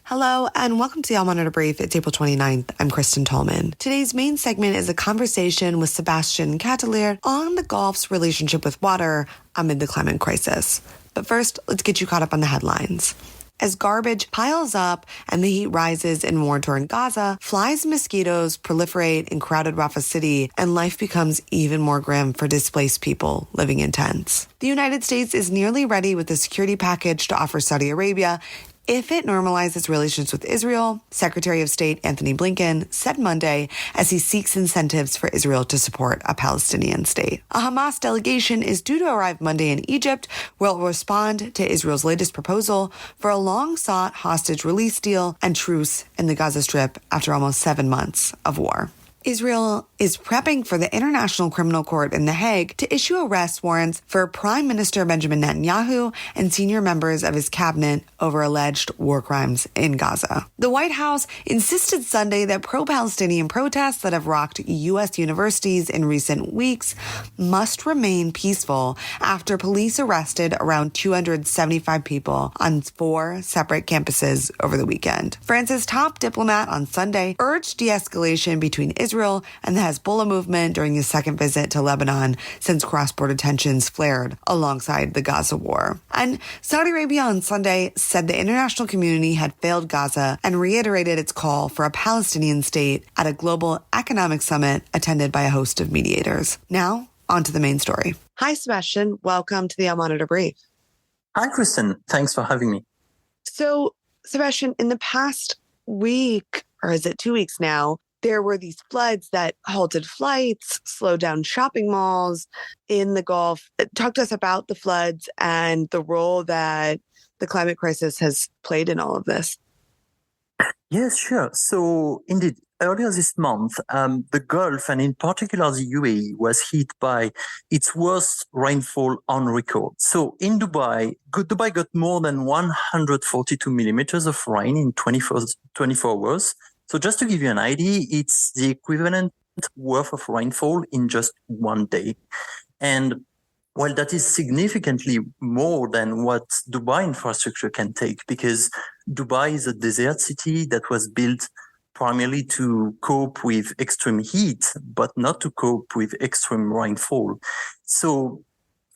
Hello, and welcome to the All Monitor Brief. It's April 29th. I'm Kristen Tolman. Today's main segment is a conversation with Sebastian Catelier on the Gulf's relationship with water amid the climate crisis. But first, let's get you caught up on the headlines. As garbage piles up and the heat rises in war-torn Gaza, flies and mosquitoes proliferate in crowded Rafah City, and life becomes even more grim for displaced people living in tents. The United States is nearly ready with a security package to offer Saudi Arabia if it normalizes relations with Israel, Secretary of State Anthony Blinken said Monday as he seeks incentives for Israel to support a Palestinian state. A Hamas delegation is due to arrive Monday in Egypt, where it will respond to Israel's latest proposal for a long-sought hostage release deal and truce in the Gaza Strip after almost 7 months of war. Israel is prepping for the International Criminal Court in The Hague to issue arrest warrants for Prime Minister Benjamin Netanyahu and senior members of his cabinet over alleged war crimes in Gaza. The White House insisted Sunday that pro-Palestinian protests that have rocked U.S. universities in recent weeks must remain peaceful after police arrested around 275 people on 4 separate campuses over the weekend. France's top diplomat on Sunday urged de-escalation between Israel and the Hezbollah movement during his second visit to Lebanon since cross-border tensions flared alongside the Gaza war. And Saudi Arabia on Sunday said the international community had failed Gaza and reiterated its call for a Palestinian state at a global economic summit attended by a host of mediators. Now, on to the main story. Hi, Sebastian. Welcome to the Al Monitor Brief. Hi, Kristen. Thanks for having me. So, Sebastian, in the past week, or is it 2 weeks now, there were these floods that halted flights, slowed down shopping malls in the Gulf. Talk to us about the floods and the role that the climate crisis has played in all of this. Yes, sure. So indeed, earlier this month, the Gulf, and in particular the UAE, was hit by its worst rainfall on record. So in Dubai got more than 142 millimeters of rain in 24 hours. So just to give you an idea, it's the equivalent worth of rainfall in just one day. And while that is significantly more than what Dubai infrastructure can take, because Dubai is a desert city that was built primarily to cope with extreme heat, but not to cope with extreme rainfall. So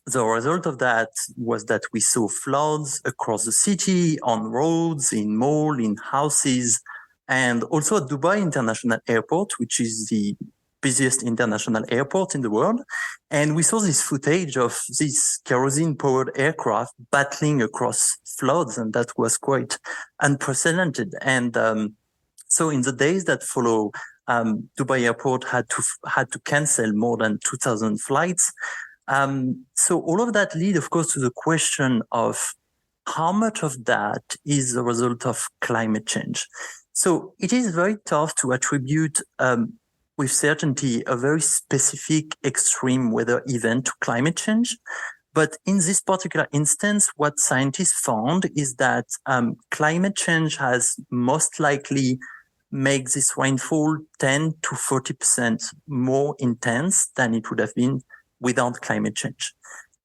the result of that was that we saw floods across the city, on roads, in malls, in houses, and also at Dubai International Airport, which is the busiest international airport in the world. And we saw this footage of this kerosene-powered aircraft battling across floods, and that was quite unprecedented. And so in the days that follow, Dubai Airport had to cancel more than 2,000 flights. So all of that lead, of course, to the question of how much of that is the result of climate change. So it is very tough to attribute with certainty a very specific extreme weather event to climate change. But in this particular instance, what scientists found is that climate change has most likely made this rainfall 10 to 40% more intense than it would have been without climate change.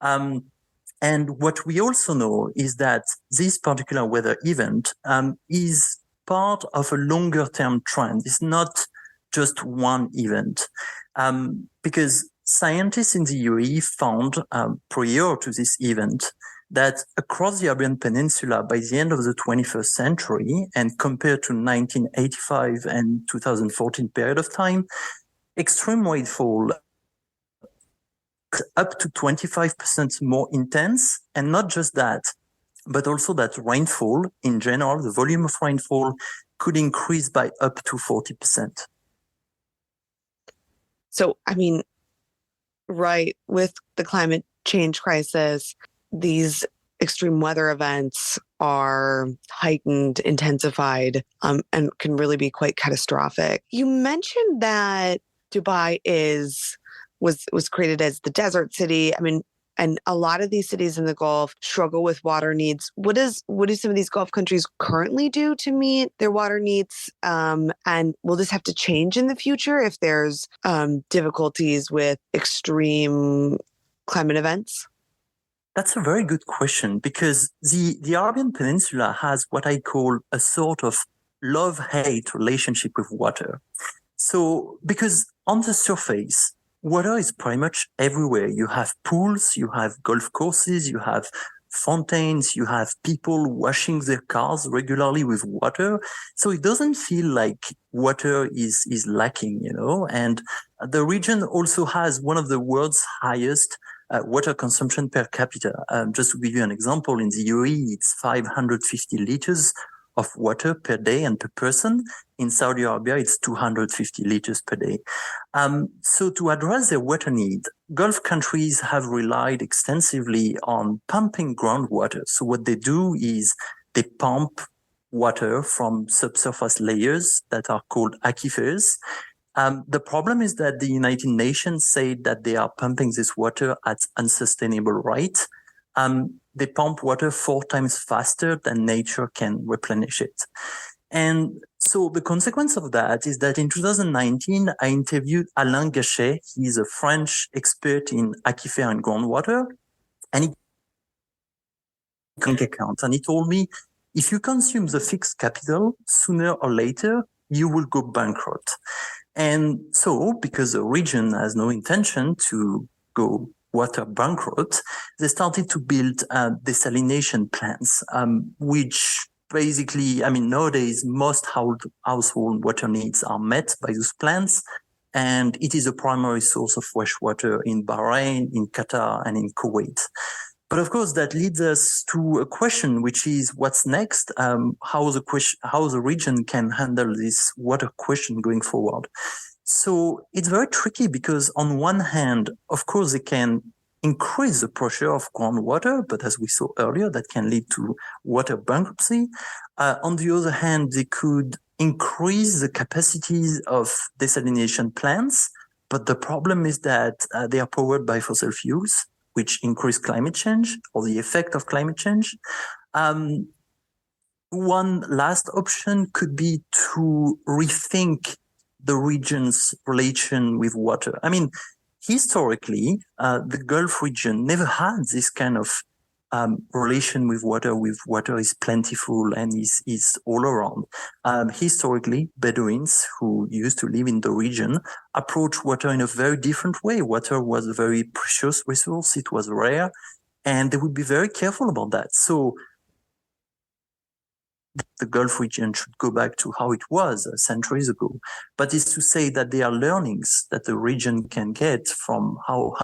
And what we also know is that this particular weather event is part of a longer term trend. It's not just one event. Because scientists in the UAE found prior to this event that across the Arabian Peninsula by the end of the 21st century, and compared to 1985 and 2014 period of time, extreme rainfall up to 25% more intense. And not just that, but also that rainfall in general, the volume of rainfall could increase by up to 40%. So, I mean, right, with the climate change crisis, these extreme weather events are heightened, intensified, and can really be quite catastrophic. You mentioned that Dubai was created as the desert city. I mean, and a lot of these cities in the Gulf struggle with water needs. What do some of these Gulf countries currently do to meet their water needs? And will this have to change in the future if there's difficulties with extreme climate events? That's a very good question because the Arabian Peninsula has what I call a sort of love-hate relationship with water. So, because on the surface, water is pretty much everywhere. You have pools, you have golf courses, you have fountains, you have people washing their cars regularly with water. So it doesn't feel like water is lacking, and the region also has one of the world's highest water consumption per capita. Just to give you an example, in the UAE, it's 550 liters of water per day and per person. In Saudi Arabia, it's 250 liters per day. So to address their water need, Gulf countries have relied extensively on pumping groundwater. So what they do is they pump water from subsurface layers that are called aquifers. The problem is that the United Nations say that they are pumping this water at unsustainable rate. They pump water 4 times faster than nature can replenish it. And so the consequence of that is that in 2019, I interviewed Alain Gachet. He's a French expert in aquifer and groundwater. And he bank account. And he told me, if you consume the fixed capital, sooner or later, you will go bankrupt. And so, because the region has no intention to go water bankrupt, they started to build desalination plants, which basically, nowadays, most household water needs are met by those plants. And it is a primary source of fresh water in Bahrain, in Qatar, and in Kuwait. But of course, that leads us to a question, which is what's next? How the region can handle this water question going forward. So it's very tricky because on one hand, of course, they can increase the pressure of groundwater, but as we saw earlier, that can lead to water bankruptcy. On the other hand, they could increase the capacities of desalination plants, but the problem is that they are powered by fossil fuels, which increase climate change or the effect of climate change. One last option could be to rethink the region's relation with water. Historically, the Gulf region never had this kind of relation with water is plentiful and is all around. Historically, Bedouins who used to live in the region approached water in a very different way. Water was a very precious resource. It was rare, and they would be very careful about that. So the Gulf region should go back to how it was centuries ago. But it's to say that there are learnings that the region can get from how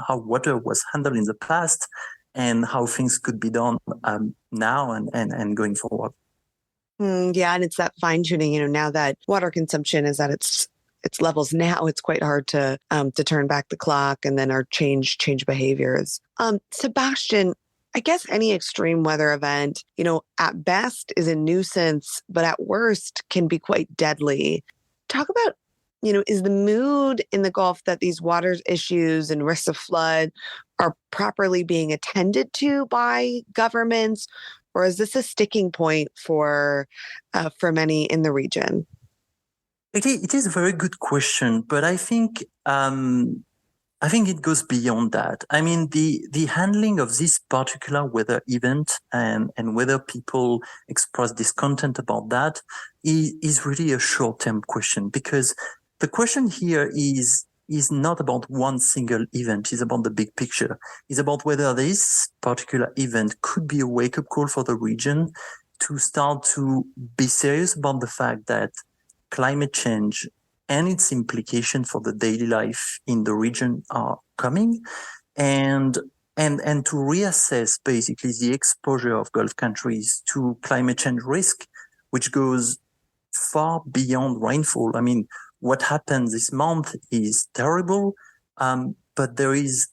water was handled in the past and how things could be done now and going forward. Yeah, and it's that fine tuning. Now that water consumption is at its levels now, it's quite hard to turn back the clock and then change behaviors. Sebastian, I guess any extreme weather event, at best is a nuisance, but at worst can be quite deadly. Talk about, is the mood in the Gulf that these water issues and risks of flood are properly being attended to by governments, or is this a sticking point for many in the region? It is a very good question, but I think it goes beyond that. The handling of this particular weather event and whether people express discontent about that is really a short-term question, because the question here is not about one single event. It's about the big picture. It's about whether this particular event could be a wake-up call for the region to start to be serious about the fact that climate change and its implication for the daily life in the region are coming, and to reassess basically the exposure of Gulf countries to climate change risk, which goes far beyond rainfall. What happened this month is terrible, but there is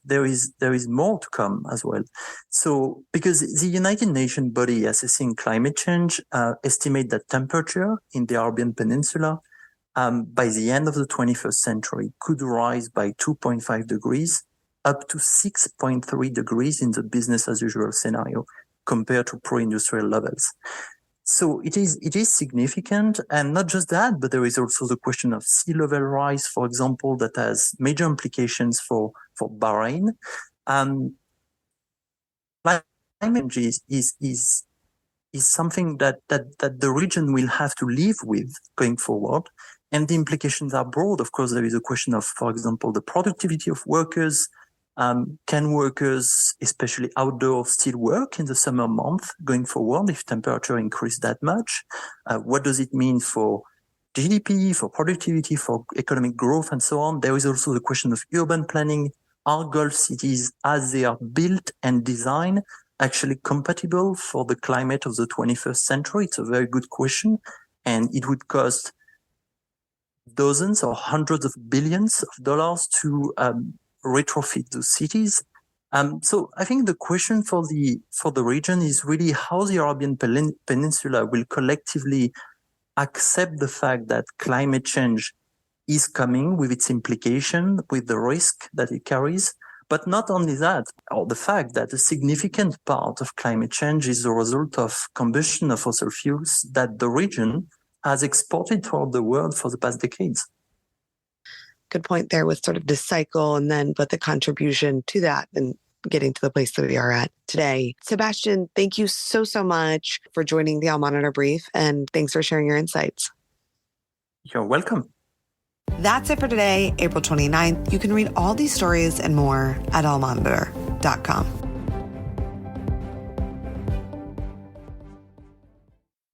more to come as well. So, because the United Nations body assessing climate change estimate that temperature in the Arabian Peninsula by the end of the 21st century could rise by 2.5 degrees up to 6.3 degrees in the business as usual scenario compared to pre-industrial levels. So it is significant, and not just that, but there is also the question of sea level rise, for example, that has major implications for Bahrain. climate change is something that the region will have to live with going forward. And the implications are broad. Of course, there is a question of, for example, the productivity of workers. Can workers, especially outdoor, still work in the summer month going forward if temperature increase that much? What does it mean for GDP, for productivity, for economic growth, and so on? There is also the question of urban planning. Are Gulf cities, as they are built and designed, actually compatible for the climate of the 21st century? It's a very good question, and it would cost dozens or hundreds of billions of dollars to retrofit those cities. So I think the question for the region is really how the Arabian Peninsula will collectively accept the fact that climate change is coming with its implication, with the risk that it carries. But not only that, or the fact that a significant part of climate change is the result of combustion of fossil fuels that the region has exported toward the world for the past decades. Good point there with sort of this cycle and then but the contribution to that and getting to the place that we are at today. Sebastian, thank you so much for joining the Al Monitor Brief, and thanks for sharing your insights. You're welcome. That's it for today, April 29th. You can read all these stories and more at almonitor.com.